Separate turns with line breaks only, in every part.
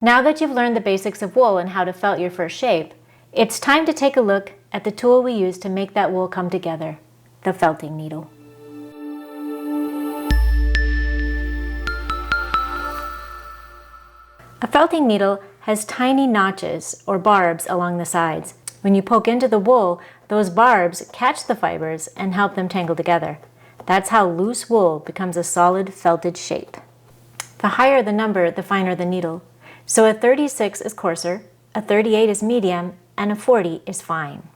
Now that you've learned the basics of wool and how to felt your first shape, it's time to take a look at the tool we use to make that wool come together, the felting needle. A felting needle has tiny notches or barbs along the sides. When you poke into the wool, those barbs catch the fibers and help them tangle together. That's how loose wool becomes a solid felted shape. The higher the number, the finer the needle. So a 36 is coarser, a 38 is medium, and a 40 is fine.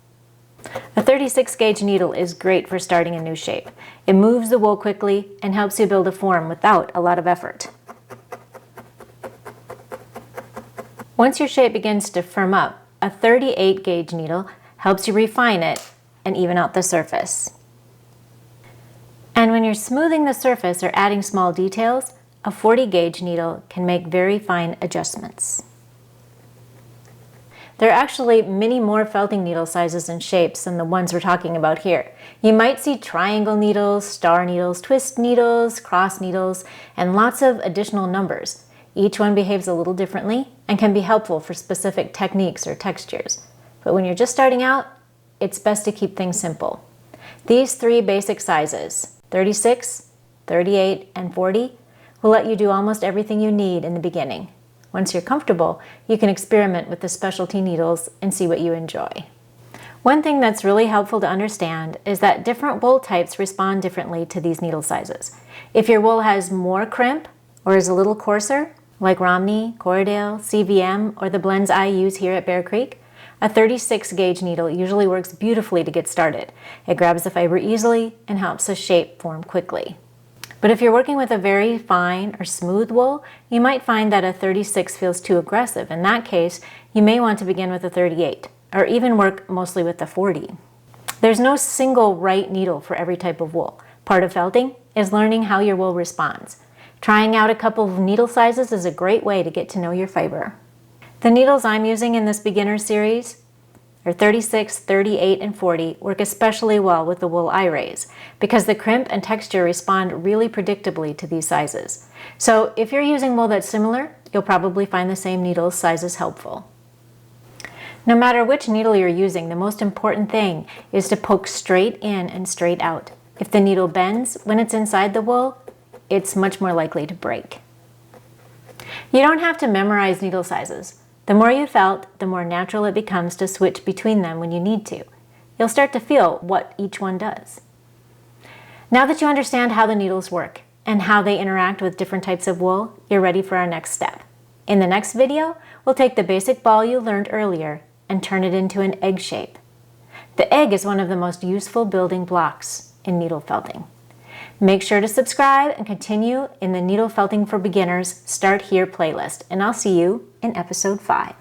A 36 gauge needle is great for starting a new shape. It moves the wool quickly and helps you build a form without a lot of effort. Once your shape begins to firm up, a 38 gauge needle helps you refine it and even out the surface. And when you're smoothing the surface or adding small details, a 40 gauge needle can make very fine adjustments. There are actually many more felting needle sizes and shapes than the ones we're talking about here. You might see triangle needles, star needles, twist needles, cross needles, and lots of additional numbers. Each one behaves a little differently and can be helpful for specific techniques or textures. But when you're just starting out, it's best to keep things simple. These three basic sizes, 36, 38, and 40, will let you do almost everything you need in the beginning. Once you're comfortable, you can experiment with the specialty needles and see what you enjoy. One thing that's really helpful to understand is that different wool types respond differently to these needle sizes. If your wool has more crimp or is a little coarser, like Romney, Corriedale, CVM, or the blends I use here at Bear Creek, a 36 gauge needle usually works beautifully to get started. It grabs the fiber easily and helps the shape form quickly. But if you're working with a very fine or smooth wool, you might find that a 36 feels too aggressive. In that case, you may want to begin with a 38, or even work mostly with the 40. There's no single right needle for every type of wool. Part of felting is learning how your wool responds. Trying out a couple of needle sizes is a great way to get to know your fiber. The needles I'm using in this beginner series are 36, 38, and 40 work especially well with the wool I raise because the crimp and texture respond really predictably to these sizes. So if you're using wool that's similar, you'll probably find the same needle sizes helpful. No matter which needle you're using, the most important thing is to poke straight in and straight out. If the needle bends when it's inside the wool, it's much more likely to break. You don't have to memorize needle sizes. The more you felt, the more natural it becomes to switch between them when you need to. You'll start to feel what each one does. Now that you understand how the needles work and how they interact with different types of wool, you're ready for our next step. In the next video, we'll take the basic ball you learned earlier and turn it into an egg shape. The egg is one of the most useful building blocks in needle felting. Make sure to subscribe and continue in the Needle Felting for Beginners Start Here playlist, and I'll see you in episode 5.